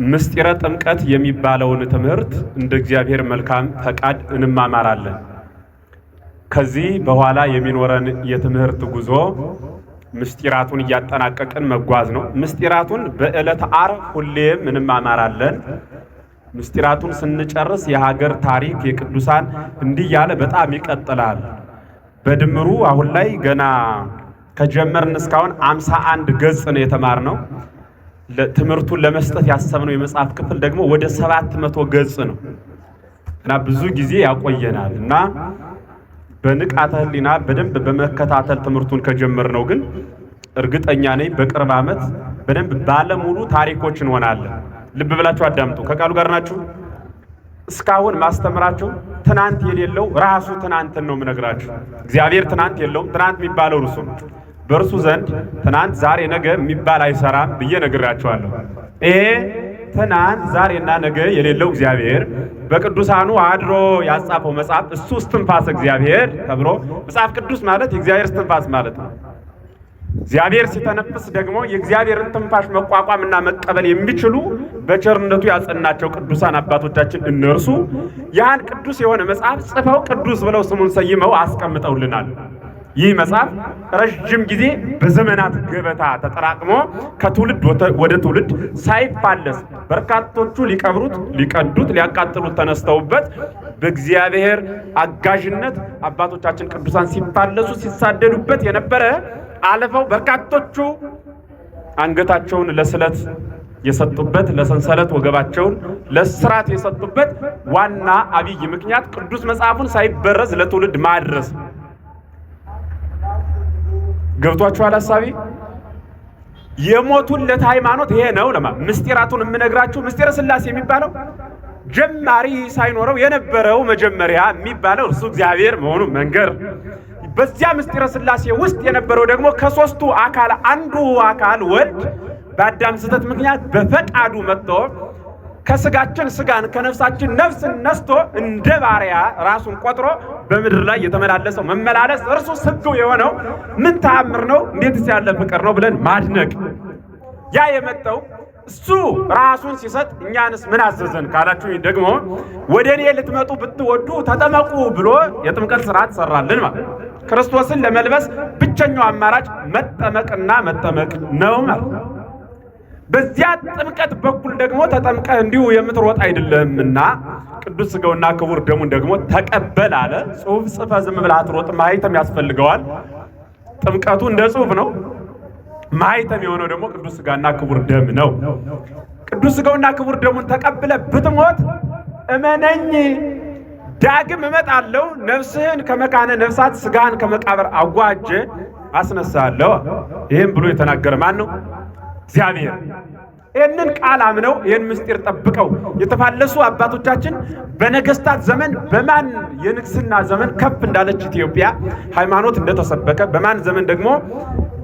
ምስጢረ ጥምቀት የሚባለውን ትምህርት እንደ እግዚአብሔር መልካም ፈቃድ እንማማራለን። ከዚህ በኋላ የሚኖረን የትምህርት ጉዞ ምስጢራቱን እያጠናቀቅን መጓዝ ነው። ምስጢራቱን በዕለተ ዓርብ ሁሌም እንማማራለን። ምስጢራቱን ስንጨርስ የሀገር ታሪክ የቅዱሳን እንዲህ ያለ በጣም ይቀጥላል። በድምሩ አሁን ላይ ገና ከጀመርን እስካሁን 51 ገጽ ነው የተማርነው። ትምህርቱን ለመስጠት ያሰብነው የመጽሐፍ ክፍል ደግሞ ወደ 700 ገጽ ነው እና ብዙ ጊዜ ያቆየናል እና በንቃተ ህሊና በደንብ በመከታተል ትምህርቱን ከጀመርነው ግን እርግጠኛ ነኝ በቅርብ ዓመት በደንብ ባለሙሉ ታሪኮች እንሆናለን። ልብ ብላችሁ አዳምጡ። ከቃሉ ጋር ናችሁ? እስካሁን ማስተምራችሁ ትናንት የሌለው ራሱ ትናንትን ነው የምነግራችሁ። እግዚአብሔር ትናንት የለውም። ትናንት የሚባለው እርሱ ነው። በእርሱ ዘንድ ትናንት ዛሬ ነገ የሚባል አይሰራም ብዬ ነግራችኋለሁ። ይሄ ትናንት ዛሬና ነገ የሌለው እግዚአብሔር በቅዱሳኑ አድሮ ያጻፈው መጽሐፍ እሱ እስትንፋሰ እግዚአብሔር ተብሎ መጽሐፍ ቅዱስ ማለት የእግዚአብሔር እስትንፋስ ማለት ነው። እግዚአብሔር ሲተነፍስ ደግሞ የእግዚአብሔርን ትንፋሽ መቋቋምና መቀበል የሚችሉ በቸርነቱ ያጸናቸው ቅዱሳን አባቶቻችን እነርሱ ያን ቅዱስ የሆነ መጽሐፍ ጽፈው ቅዱስ ብለው ስሙን ሰይመው አስቀምጠውልናል። ይህ መጽሐፍ ረጅም ጊዜ በዘመናት ገበታ ተጠራቅሞ ከትውልድ ወደ ትውልድ ሳይፋለስ በርካቶቹ ሊቀብሩት፣ ሊቀዱት፣ ሊያቃጥሉት ተነስተውበት በእግዚአብሔር አጋዥነት አባቶቻችን ቅዱሳን ሲፋለሱ ሲሳደዱበት የነበረ አለፈው በርካቶቹ አንገታቸውን ለስለት የሰጡበት ለሰንሰለት ወገባቸውን ለስራት የሰጡበት ዋና አብይ ምክንያት ቅዱስ መጽሐፉን ሳይበረዝ ለትውልድ ማድረስ። ገብቷችኋል ሐሳቤ? የሞቱለት ሃይማኖት ይሄ ነው። ምስጢራቱን የምነግራችሁ ምስጢረ ሥላሴ የሚባለው ጀማሪ ሳይኖረው የነበረው መጀመሪያ የሚባለው እርሱ እግዚአብሔር መሆኑ መንገር። በዚያ ምስጢረ ሥላሴ ውስጥ የነበረው ደግሞ ከሶስቱ አካል አንዱ አካል ወልድ በአዳም ስህተት ምክንያት በፈቃዱ መጥቶ ከስጋችን ስጋን ከነፍሳችን ነፍስን ነስቶ እንደ ባሪያ ራሱን ቆጥሮ በምድር ላይ የተመላለሰው መመላለስ እርሱ ስግው የሆነው ምን ተአምር ነው! እንዴትስ ያለ ፍቅር ነው ብለን ማድነቅ። ያ የመጣው እሱ ራሱን ሲሰጥ እኛንስ ምን አዘዘን ካላችሁ ደግሞ ወደ እኔ ልትመጡ ብትወዱ ተጠመቁ ብሎ የጥምቀት ሥርዓት ሰራልን ማለት። ክርስቶስን ለመልበስ ብቸኛው አማራጭ መጠመቅና መጠመቅ ነው ማለት። በዚያ ጥምቀት በኩል ደግሞ ተጠምቀህ እንዲሁ የምትሮጥ አይደለምና ቅዱስ ሥጋውና ክቡር ደሙን ደግሞ ተቀበል አለ። ጽሑፍ ጽፈህ ዝም ብለህ አትሮጥም፣ ማኅተም ያስፈልገዋል። ጥምቀቱ እንደ ጽሑፍ ነው። ማኅተም የሆነው ደግሞ ቅዱስ ሥጋና ክቡር ደም ነው። ቅዱስ ሥጋውና ክቡር ደሙን ተቀብለህ ብትሞት እመነኝ ዳግም እመጣለሁ፣ ነፍስህን ከመካነ ነፍሳት ሥጋህን ከመቃብር አዋጄ አስነሳለሁ። ይህም ብሎ የተናገረ ማን ነው? እግዚአብሔር። ይህንን ቃል አምነው ይህን ምስጢር ጠብቀው የተፋለሱ አባቶቻችን በነገስታት ዘመን በማን የንግስና ዘመን ከፍ እንዳለች ኢትዮጵያ ሃይማኖት እንደተሰበከ፣ በማን ዘመን ደግሞ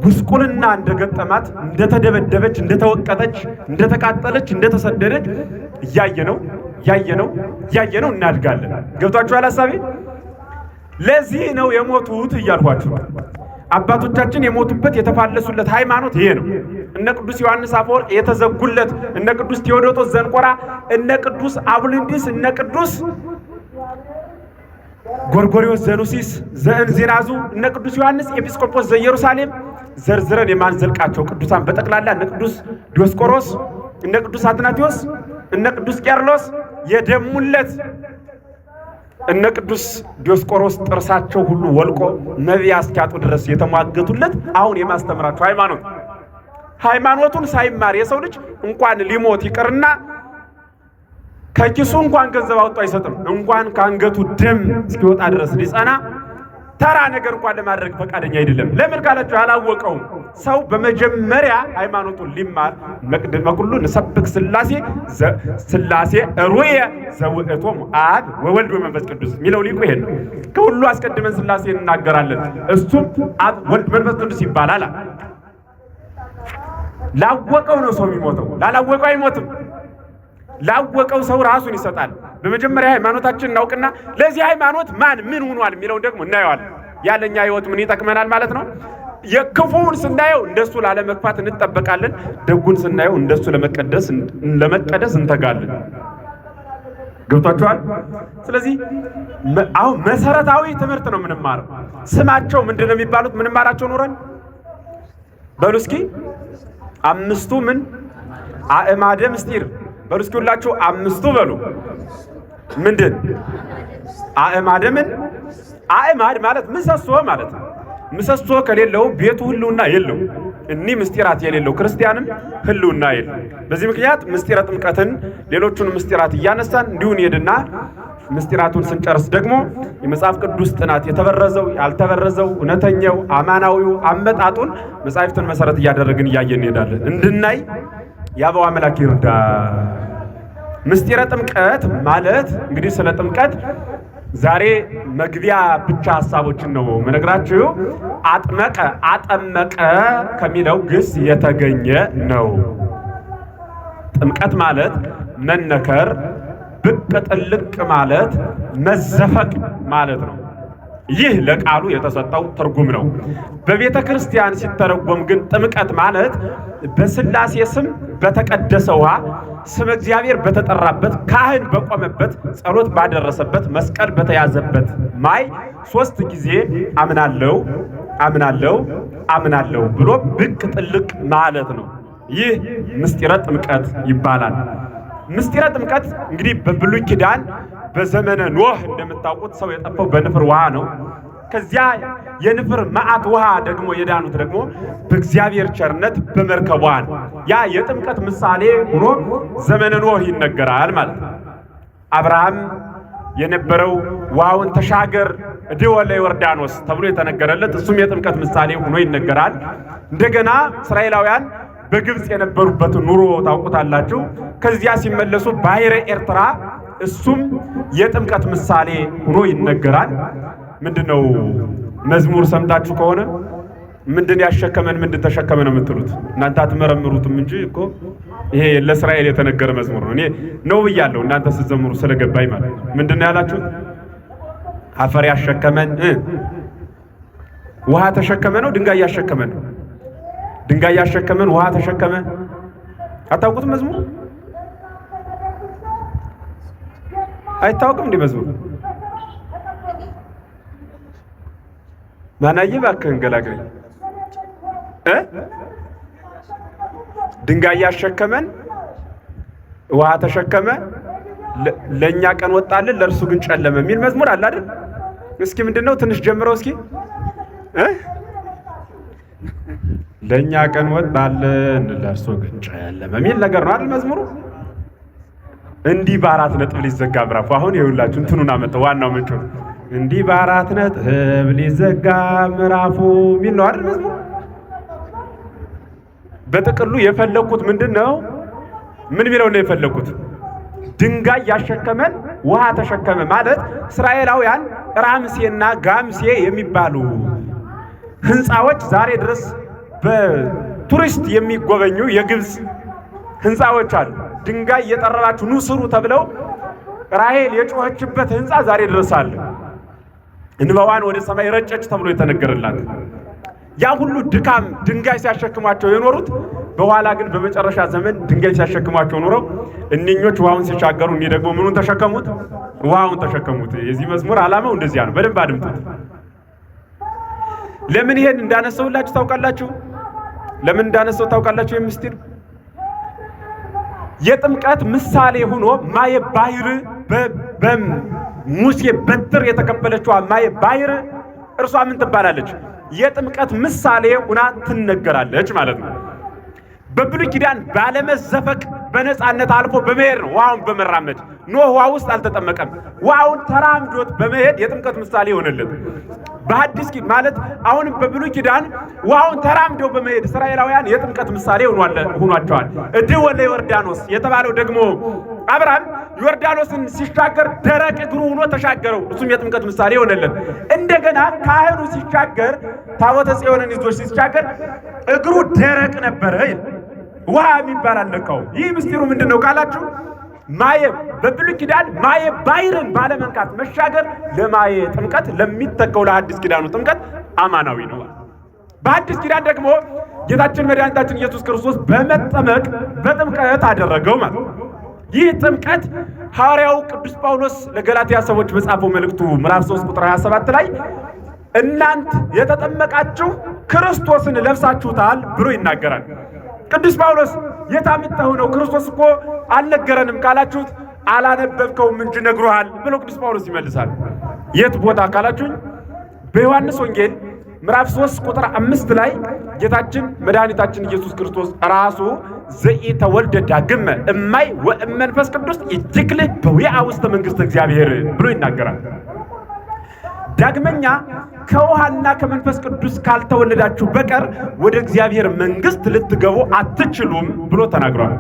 ጉስቁልና እንደገጠማት፣ እንደተደበደበች፣ እንደተወቀጠች፣ እንደተቃጠለች፣ እንደተሰደደች እያየነው እናድጋለን። ገብቷችኋል ሐሳቤ? ለዚህ ነው የሞቱት እያልኳችሁ። አባቶቻችን የሞቱበት የተፋለሱለት ሃይማኖት ይሄ ነው። እነ ቅዱስ ዮሐንስ አፈወርቅ የተዘጉለት፣ እነ ቅዱስ ቴዎዶጦስ ዘንቆራ፣ እነ ቅዱስ አቡልንዲስ፣ እነ ቅዱስ ጎርጎርዮስ ዘኑሲስ ዘእንዚራዙ፣ እነ ቅዱስ ዮሐንስ ኤጲስቆጶስ ዘኢየሩሳሌም ዘርዝረን የማንዘልቃቸው ቅዱሳን በጠቅላላ እነ ቅዱስ ዲዮስቆሮስ፣ እነ ቅዱስ አትናቴዎስ፣ እነ ቅዱስ ቄርሎስ የደሙለት፣ እነ ቅዱስ ዲዮስቆሮስ ጥርሳቸው ሁሉ ወልቆ ነቢያ እስኪያጡ ድረስ የተሟገቱለት አሁን የማስተምራቸው ሃይማኖቱን ሳይማር የሰው ልጅ እንኳን ሊሞት ይቅርና ከኪሱ እንኳን ገንዘብ አውጥቶ አይሰጥም። እንኳን ከአንገቱ ደም እስኪወጣ ድረስ ሊጸና ተራ ነገር እንኳን ለማድረግ ፈቃደኛ አይደለም። ለምን ካላችሁ ያላወቀው ሰው በመጀመሪያ ሃይማኖቱን ሊማር መቅደመ ኩሉ ንሰብክ ሥላሴ ሩየ ዘውእቶሙ አብ ወወልድ ወመንፈስ ቅዱስ የሚለው ሊቁ ይሄን ነው። ከሁሉ አስቀድመን ሥላሴ እናገራለን፣ እሱም አብ ወልድ መንፈስ ቅዱስ ይባላል። ላወቀው ነው ሰው የሚሞተው፣ ላላወቀው አይሞትም። ላወቀው ሰው ራሱን ይሰጣል። በመጀመሪያ ሃይማኖታችን እናውቅና ለዚህ ሃይማኖት ማን ምን ሆኗል የሚለው ደግሞ እናየዋለን። ያለኛ ህይወት ምን ይጠቅመናል ማለት ነው። የክፉውን ስናየው እንደሱ ላለመግፋት እንጠበቃለን፣ ደጉን ስናየው እንደሱ ለመቀደስ እንተጋለን። ገብቷችኋል? ስለዚህ አሁን መሰረታዊ ትምህርት ነው የምንማረው። ስማቸው ምንድነው የሚባሉት? ምንማራቸው ኖረን በሉ እስኪ አምስቱ ምን አእማደ ምስጢር በሉ እስኪ ሁላችሁ አምስቱ በሉ። ምንድን አእማደ ምን? አእማድ ማለት ምሰሶ ማለት ነው። ምሰሶ ከሌለው ቤቱ ህልውና የለው። እኒህ ምስጢራት የሌለው ክርስቲያንም ህልውና የለው። በዚህ ምክንያት ምስጢረ ጥምቀትን ሌሎቹን ምስጢራት እያነሳን እንዲሁን ሄድና ምስጢራቱን ስንጨርስ ደግሞ የመጽሐፍ ቅዱስ ጥናት የተበረዘው ያልተበረዘው እውነተኛው አማናዊው አመጣጡን መጻሕፍትን መሰረት እያደረግን እያየን እንሄዳለን። እንድናይ ያበው አምላክ ይርዳ። ምስጢረ ጥምቀት ማለት እንግዲህ ስለ ጥምቀት ዛሬ መግቢያ ብቻ ሐሳቦችን ነው መነግራችሁ። አጥመቀ አጠመቀ ከሚለው ግስ የተገኘ ነው። ጥምቀት ማለት መነከር፣ ብቅ ጥልቅ ማለት መዘፈቅ ማለት ነው። ይህ ለቃሉ የተሰጠው ትርጉም ነው። በቤተ ክርስቲያን ሲተረጎም ግን ጥምቀት ማለት በሥላሴ ስም በተቀደሰ ውሃ ስም እግዚአብሔር በተጠራበት ካህን በቆመበት ጸሎት ባደረሰበት መስቀል በተያዘበት ማይ 3 ጊዜ አምናለሁ አምናለሁ አምናለሁ ብሎ ብቅ ጥልቅ ማለት ነው። ይህ ምስጢረ ጥምቀት ይባላል። ምስጢረ ጥምቀት እንግዲህ በብሉይ ኪዳን በዘመነ ኖህ እንደምታውቁት ሰው የጠፋው በንፍር ውሃ ነው። ከዚያ የንፍር መዓት ውሃ ደግሞ የዳኑት ደግሞ በእግዚአብሔር ቸርነት በመርከቧ ነው። ያ የጥምቀት ምሳሌ ሆኖ ዘመነ ኖህ ይነገራል ማለት ነው። አብርሃም የነበረው ውሃውን ተሻገር እድወለ ዮርዳኖስ ተብሎ የተነገረለት እሱም የጥምቀት ምሳሌ ሆኖ ይነገራል። እንደገና እስራኤላውያን በግብጽ የነበሩበት ኑሮ ታውቁታላችሁ። ከዚያ ሲመለሱ ባሕረ ኤርትራ እሱም የጥምቀት ምሳሌ ሆኖ ይነገራል። ምንድነው መዝሙር ሰምታችሁ ከሆነ ምንድን ያሸከመን ምንድን ተሸከመ ነው የምትሉት? እናንተ አትመረምሩትም እንጂ እኮ ይሄ ለእስራኤል የተነገረ መዝሙር ነው። እኔ ነው ብያለሁ፣ እናንተ ስትዘምሩ ስለገባኝ ማለት ነው። ምንድነው ያላችሁት? አፈር ያሸከመን ውሃ ተሸከመ ነው? ድንጋይ ያሸከመን ነው? ድንጋይ ያሸከመን ውሃ ተሸከመ። አታውቁትም? መዝሙር አይታወቅም እንዴ? መዝሙር ማናዬ እባክህን ገላግለኝ። ድንጋይ ያሸከመን ውሃ ተሸከመ፣ ለኛ ቀን ወጣልን ለእርሱ ግን ጨለመ የሚል መዝሙር አለ አይደል? እስኪ ምንድነው ትንሽ ጀምረው እስኪ። ለኛ ቀን ወጣልን ለእርሱ ግን ጨለመ የሚል ነገር ነው አይደል መዝሙሩ? እንዲህ በአራት ነጥብ ሊዘጋ ምዕራፉ። አሁን ይኸውላችሁ እንትኑን አመጣ ዋናው ምንጩ እንዲህ በአራት ነጥብ ሊዘጋ ምዕራፉ የሚል ነው አይደል መዝሙሩ? በጥቅሉ የፈለኩት ምንድነው? ምን ቢለው ነው የፈለኩት? ድንጋይ ያሸከመን ውሃ ተሸከመ ማለት እስራኤላውያን ራምሴና ጋምሴ የሚባሉ ህንፃዎች ዛሬ ድረስ በቱሪስት የሚጎበኙ የግብጽ ህንፃዎች አሉ። ድንጋይ እየጠረባችሁ ኑ ስሩ ተብለው ራሔል የጮኸችበት ህንፃ ዛሬ ድረስ አለ። እንባዋን ወደ ሰማይ ረጨች ተብሎ የተነገረላት ያ ሁሉ ድካም ድንጋይ ሲያሸክሟቸው የኖሩት በኋላ ግን በመጨረሻ ዘመን ድንጋይ ሲያሸክሟቸው ኖረው እነኞች ውሃውን ሲሻገሩ እኔ ደግሞ ምኑን ተሸከሙት? ውሃውን ተሸከሙት። የዚህ መዝሙር ዓላማው እንደዚያ ነው። በደንብ አድምጡት። ለምን ይሄን እንዳነሳውላችሁ ታውቃላችሁ? ለምን እንዳነሳው ታውቃላችሁ? የምስጢር የጥምቀት ምሳሌ ሆኖ ማየ ባሕር በሙሴ በትር የተከፈለችው ማየ ባሕር እርሷ ምን ትባላለች? የጥምቀት ምሳሌ ሆና ትነገራለች ማለት ነው። በብሉይ ኪዳን ባለመዘፈቅ በነፃነት አልፎ በመሄድ ነው ውሃውን በመራመድ ኖህ ውሃ ውስጥ አልተጠመቀም። ውሃውን ተራምዶት በመሄድ የጥምቀት ምሳሌ ሆነለት። በሐዲስ ኪዳን ማለት አሁንም በብሉይ ኪዳን ውሃውን ተራምደው በመሄድ እስራኤላውያን የጥምቀት ምሳሌ ሆኗቸዋል። እድወለ ዮርዳኖስ የተባለው ደግሞ አብርሃም ዮርዳኖስን ሲሻገር ደረቅ እግሩ ሆኖ ተሻገረው። እሱም የጥምቀት ምሳሌ ሆነለት። እንደገና ካህኑ ሲሻገር ታቦተ ጽዮንን ይዞ ሲሻገር እግሩ ደረቅ ነበረ። ውሃ የሚባል አልነካውም። ይህ ምስጢሩ ምንድነው ካላችሁ ማየ በብሉይ ኪዳን ማየ ባሕርን ባለመንካት መሻገር ለማየ ጥምቀት ለሚተካው ለአዲስ ኪዳኑ ጥምቀት አማናዊ ነው። በአዲስ ኪዳን ደግሞ ጌታችን መድኃኒታችን ኢየሱስ ክርስቶስ በመጠመቅ በጥምቀት አደረገው ማለት። ይህ ጥምቀት ሐዋርያው ቅዱስ ጳውሎስ ለገላትያ ሰዎች በጻፈው መልእክቱ ምዕራፍ 3 ቁጥር 27 ላይ እናንተ የተጠመቃችሁ ክርስቶስን ለብሳችሁታል ብሎ ይናገራል። ቅዱስ ጳውሎስ የታምጣው ነው ክርስቶስ እኮ አልነገረንም ካላችሁት አላነበብከውም እንጂ ነግሮሃል ብሎ ቅዱስ ጳውሎስ ይመልሳል። የት ቦታ ካላችሁኝ በዮሐንስ ወንጌል ምዕራፍ 3 ቁጥር 5 ላይ ጌታችን መድኃኒታችን ኢየሱስ ክርስቶስ ራሱ ዘኢተወልደ ዳግመ እማይ ወእመንፈስ ቅዱስ ይትክልህ በዊአ ውስተ መንግሥተ እግዚአብሔር ብሎ ይናገራል። ዳግመኛ ከውሃና ከመንፈስ ቅዱስ ካልተወለዳችሁ በቀር ወደ እግዚአብሔር መንግሥት ልትገቡ አትችሉም ብሎ ተናግሯል።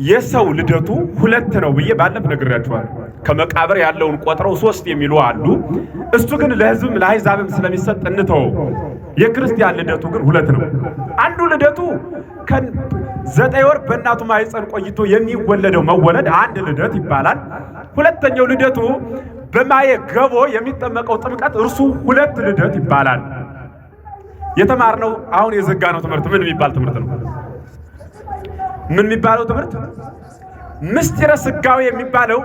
የሰው ልደቱ ሁለት ነው ብዬ ባለፈ ነግሬያችኋለሁ። ከመቃብር ያለውን ቆጥረው 3 የሚሉ አሉ። እሱ ግን ለሕዝብም ለአሕዛብም ስለሚሰጥ እንተው። የክርስቲያን ልደቱ ግን 2 ነው። አንዱ ልደቱ ከ9 ወር በእናቱ ማኅፀን ቆይቶ የሚወለደው መወለድ አንድ ልደት ይባላል። ሁለተኛው ልደቱ በማየ ገቦ የሚጠመቀው ጥምቀት እርሱ 2 ልደት ይባላል። የተማርነው አሁን የዘጋነው ትምህርት ምን የሚባል ትምህርት ነው? ምን የሚባለው ትምህርት? ምስጢረ ሥጋዌ የሚባለው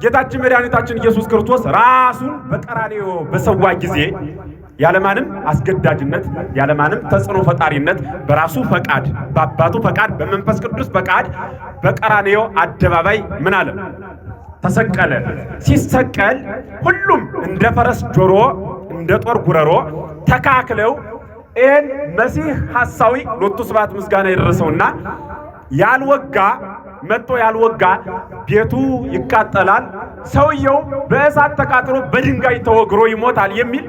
ጌታችን መድኃኒታችን ኢየሱስ ክርስቶስ ራሱን በቀራንዮ በሰዋ ጊዜ ያለማንም አስገዳጅነት ያለማንም ተጽዕኖ ፈጣሪነት በራሱ ፈቃድ በአባቱ ፈቃድ በመንፈስ ቅዱስ ፈቃድ በቀራንዮ አደባባይ ምን አለ? ተሰቀለ። ሲሰቀል ሁሉም እንደ ፈረስ ጆሮ እንደ ጦር ጉረሮ ተካክለው ይህን መሲህ ሐሳዊ ሎቱ ስብሐት ምስጋና የደረሰውና ያልወጋ መጥቶ ያልወጋ ቤቱ ይቃጠላል፣ ሰውየው በእሳት ተቃጥሎ በድንጋይ ተወግሮ ይሞታል የሚል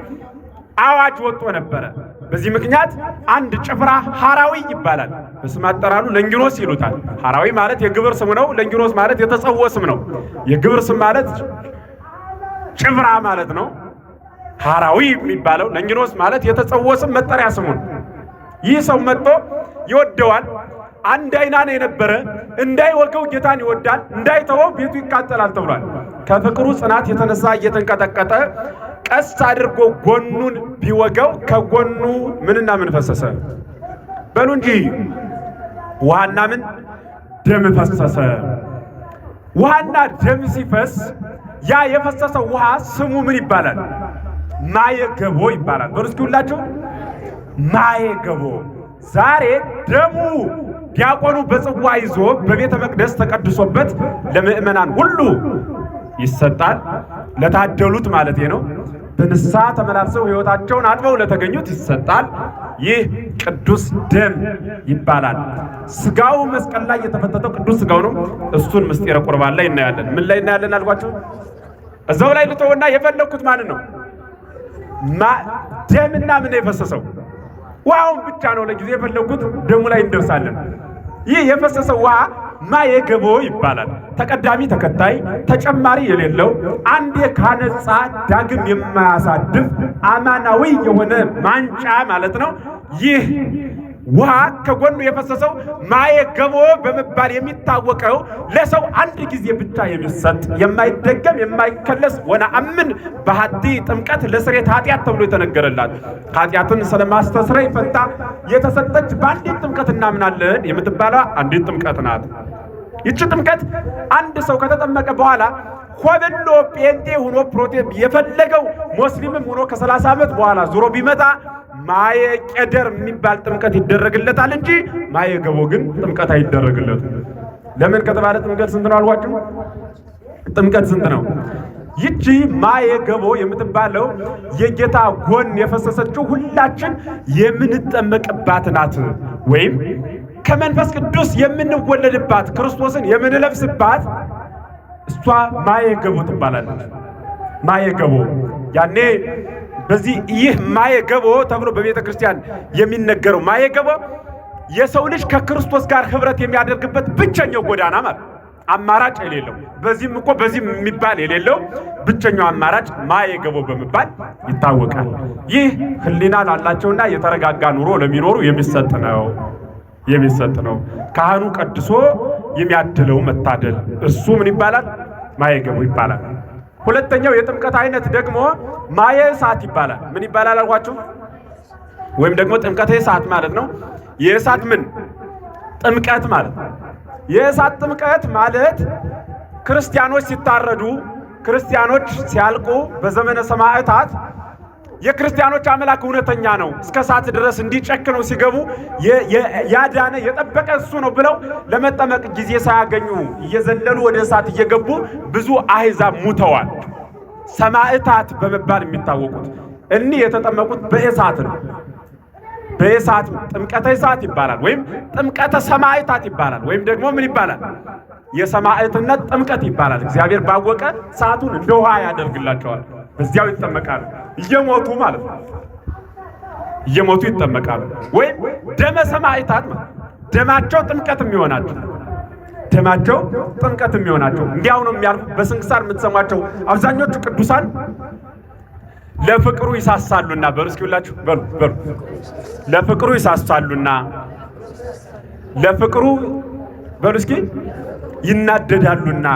አዋጅ ወጥቶ ነበረ። በዚህ ምክንያት አንድ ጭፍራ ሐራዊ ይባላል። በስም አጠራሩ ለንጊኖስ ይሉታል። ሐራዊ ማለት የግብር ስም ነው። ለንጊኖስ ማለት የተጸውዖ ስም ነው። የግብር ስም ማለት ጭፍራ ማለት ነው። ሐራዊ የሚባለው ለንጊኖስ ማለት የተጸውዖ ስም መጠሪያ ስሙ ነው። ይህ ሰው መጥቶ ይወደዋል። አንድ አይና ነው የነበረ፣ እንዳይወገው ጌታን ይወዳል፣ እንዳይተወው ቤቱ ይቃጠላል ተብሏል። ከፍቅሩ ጽናት የተነሳ እየተንቀጠቀጠ ቀስ አድርጎ ጎኑን ቢወገው ከጎኑ ምንና ምን ፈሰሰ? በሉ እንጂ ውሃና ምን ደም ፈሰሰ። ውሃና ደም ሲፈስ ያ የፈሰሰው ውሃ ስሙ ምን ይባላል? ማየገቦ ይባላል። በሉ እስኪ ሁላችሁ ማየገቦ። ዛሬ ደሙ ዲያቆኑ በጽዋ ይዞ በቤተ መቅደስ ተቀድሶበት ለምእመናን ሁሉ ይሰጣል። ለታደሉት ማለት ነው። በንስሐ ተመላልሰው ሕይወታቸውን አጥበው ለተገኙት ይሰጣል። ይህ ቅዱስ ደም ይባላል። ስጋው መስቀል ላይ የተፈተተው ቅዱስ ስጋው ነው። እሱን ምስጢረ ቁርባን ላይ እናያለን። ምን ላይ እናያለን አልኳችሁ? እዛው ላይ ልተውና የፈለኩት ማንን ነው? ደምና ምን የፈሰሰው ውሃውን ብቻ ነው ለጊዜ የፈለኩት። ደሙ ላይ እንደርሳለን። ይህ የፈሰሰው ውሃ ማየገቦ ይባላል። ተቀዳሚ ተከታይ ተጨማሪ የሌለው አንዴ ካነጻ ዳግም የማያሳድፍ አማናዊ የሆነ ማንጫ ማለት ነው። ይህ ውሃ ከጎኑ የፈሰሰው ማየገቦ በመባል የሚታወቀው ለሰው አንድ ጊዜ ብቻ የሚሰጥ የማይደገም የማይከለስ ወነአምን በሐቲ ጥምቀት ለስርየተ ኃጢአት ተብሎ የተነገረላት ኃጢአትን ስለማስተስረይ ፈንታ የተሰጠች በአንዲት ጥምቀት እናምናለን የምትባለው አንዲት ጥምቀት ናት። ይቺ ጥምቀት አንድ ሰው ከተጠመቀ በኋላ ሆብሎ ጴንጤ ሆኖ ፕሮቴስታንት የፈለገው ሙስሊምም ሆኖ ከ30 ዓመት በኋላ ዙሮ ቢመጣ ማየ ቄደር የሚባል ጥምቀት ይደረግለታል እንጂ ማየ ገቦ ግን ጥምቀት አይደረግለትም። ለምን ከተባለ ጥምቀት ስንት ነው አልኳችሁ? ጥምቀት ስንት ነው? ይቺ ማየ ገቦ የምትባለው የጌታ ጎን የፈሰሰችው ሁላችን የምንጠመቅባት ናት። ወይም ከመንፈስ ቅዱስ የምንወለድባት ክርስቶስን የምንለብስባት እሷ ማየ ገቦ ትባላለች። ማየ ገቦ ያኔ በዚህ ይህ ማየ ገቦ ተብሎ በቤተ ክርስቲያን የሚነገረው ማየ ገቦ የሰው ልጅ ከክርስቶስ ጋር ህብረት የሚያደርግበት ብቸኛው ጎዳና ማለት አማራጭ የሌለው በዚህም እኮ በዚህም የሚባል የሌለው ብቸኛው አማራጭ ማየ ገቦ በመባል ይታወቃል። ይህ ህሊና ላላቸውና የተረጋጋ ኑሮ ለሚኖሩ የሚሰጥ ነው። ካህኑ ቀድሶ የሚያድለው መታደል እርሱ ምን ይባላል? ማየ ገቦ ይባላል። ሁለተኛው የጥምቀት አይነት ደግሞ ማየ እሳት ይባላል። ምን ይባላል አልኳችሁ? ወይም ደግሞ ጥምቀተ እሳት ማለት ነው። የእሳት ምን ጥምቀት ማለት ነው። የእሳት ጥምቀት ማለት ክርስቲያኖች ሲታረዱ፣ ክርስቲያኖች ሲያልቁ በዘመነ ሰማዕታት የክርስቲያኖች አምላክ እውነተኛ ነው እስከ እሳት ድረስ እንዲጨክኑ ሲገቡ ያዳነ የጠበቀ እሱ ነው ብለው ለመጠመቅ ጊዜ ሳያገኙ እየዘለሉ ወደ እሳት እየገቡ ብዙ አሕዛብ ሙተዋል። ሰማዕታት በመባል የሚታወቁት እኒህ የተጠመቁት በእሳት ነው። በእሳት ጥምቀተ እሳት ይባላል፣ ወይም ጥምቀተ ሰማዕታት ይባላል፣ ወይም ደግሞ ምን ይባላል? የሰማዕትነት ጥምቀት ይባላል። እግዚአብሔር ባወቀ እሳቱን እንደ ውሃ ያደርግላቸዋል። በዚያው ይጠመቃሉ፣ እየሞቱ ማለት ነው። እየሞቱ ይጠመቃሉ። ወይም ደመ ሰማዕታት ማለት ደማቸው ጥምቀት የሚሆናቸው፣ ደማቸው ጥምቀት የሚሆናቸው እንዲያው ነው የሚያልፉ። በስንክሳር የምትሰሟቸው አብዛኞቹ ቅዱሳን ለፍቅሩ ይሳሳሉና፣ በሉ እስኪ ሁላችሁ በሉ ለፍቅሩ ይሳሳሉና፣ ለፍቅሩ በሉ እስኪ ይናደዳሉና።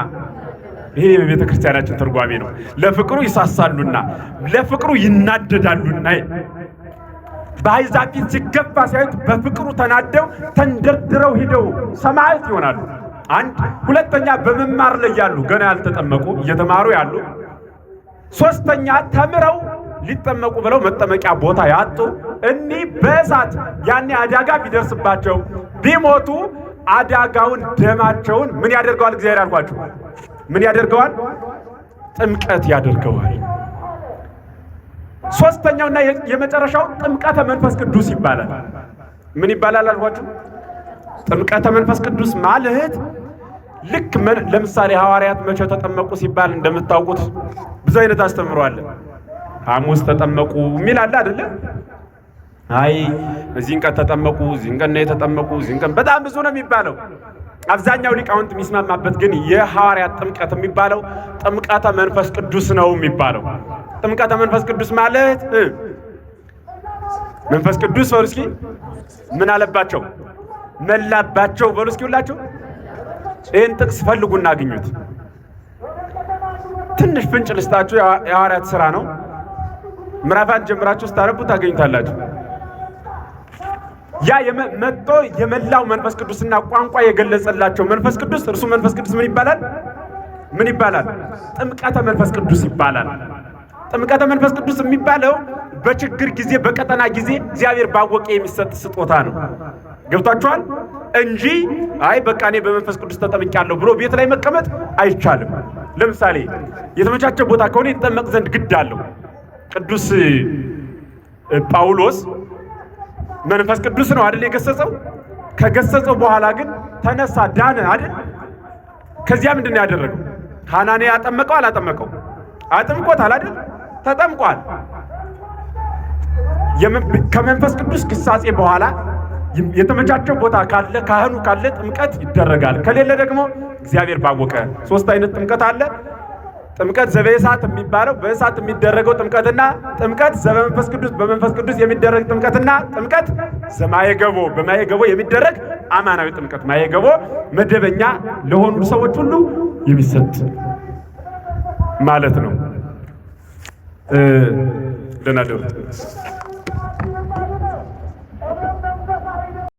ይሄ የቤተ ክርስቲያናችን ትርጓሜ ነው። ለፍቅሩ ይሳሳሉና፣ ለፍቅሩ ይናደዳሉና። በአሕዛብ ፊት ሲገፋ ሲያዩት በፍቅሩ ተናደው ተንደርድረው ሂደው ሰማዕት ይሆናሉ። አንድ ሁለተኛ፣ በመማር ላይ ያሉ ገና ያልተጠመቁ እየተማሩ ያሉ። ሶስተኛ፣ ተምረው ሊጠመቁ ብለው መጠመቂያ ቦታ ያጡ። እኒህ በእሳት ያኔ አደጋ ቢደርስባቸው ቢሞቱ አደጋውን ደማቸውን ምን ያደርገዋል? እግዚአብሔር አልኳችሁ ምን ያደርገዋል? ጥምቀት ያደርገዋል። ሶስተኛውና የመጨረሻው ጥምቀተ መንፈስ ቅዱስ ይባላል። ምን ይባላል አልኳችሁ? ጥምቀተ መንፈስ ቅዱስ ማለት ልክ ለምሳሌ ሐዋርያት መቼ ተጠመቁ ሲባል እንደምታውቁት ብዙ አይነት አስተምሮ አለ። ሐሙስ ተጠመቁ የሚል አለ አይደለ? አይ እዚህን ቀን ተጠመቁ፣ እዚህን ቀን ነው የተጠመቁ፣ እዚህን ቀን በጣም ብዙ ነው የሚባለው። አብዛኛው ሊቃውንት የሚስማማበት ግን የሐዋርያት ጥምቀት የሚባለው ጥምቀተ መንፈስ ቅዱስ ነው የሚባለው። ጥምቀተ መንፈስ ቅዱስ ማለት መንፈስ ቅዱስ በሉ እስኪ ምን አለባቸው? መላባቸው በሉ እስኪ ሁላችሁ። ይህን ጥቅስ ፈልጉና አግኙት። ትንሽ ፍንጭ ልስጣችሁ። የሐዋርያት ሥራ ነው። ምዕራፍ 1 ጀምራችሁ ስታነቡ ታገኙታላችሁ። ያ መጥቶ የመላው መንፈስ ቅዱስና ቋንቋ የገለጸላቸው መንፈስ ቅዱስ እርሱ መንፈስ ቅዱስ ምን ይባላል? ምን ይባላል? ጥምቀተ መንፈስ ቅዱስ ይባላል። ጥምቀተ መንፈስ ቅዱስ የሚባለው በችግር ጊዜ በቀጠና ጊዜ እግዚአብሔር ባወቀ የሚሰጥ ስጦታ ነው። ገብቷችኋል? እንጂ አይ በቃ እኔ በመንፈስ ቅዱስ ተጠምቄያለሁ ብሎ ቤት ላይ መቀመጥ አይቻልም። ለምሳሌ የተመቻቸ ቦታ ከሆነ ይጠመቅ ዘንድ ግድ አለው። ቅዱስ ጳውሎስ መንፈስ ቅዱስ ነው አይደል የገሰጸው? ከገሰጸው በኋላ ግን ተነሳ፣ ዳነ አይደል? ከዚያ ምንድን ነው ያደረገው? ሐናንያ አጠመቀው አላጠመቀው? አጥምቆታል አይደል? ተጠምቋል። ከመንፈስ ቅዱስ ግሳጼ በኋላ የተመቻቸው ቦታ ካለ ካህኑ ካለ ጥምቀት ይደረጋል። ከሌለ ደግሞ እግዚአብሔር ባወቀ ሶስት አይነት ጥምቀት አለ። ጥምቀት ዘበእሳት የሚባለው በእሳት የሚደረገው ጥምቀትና ጥምቀት ዘበመንፈስ ቅዱስ በመንፈስ ቅዱስ የሚደረግ ጥምቀትና ጥምቀት ዘማየገቦ በማየገቦ የሚደረግ አማናዊ ጥምቀት። ማየገቦ መደበኛ ለሆኑ ሰዎች ሁሉ የሚሰጥ ማለት ነው። ደህና ደሩ።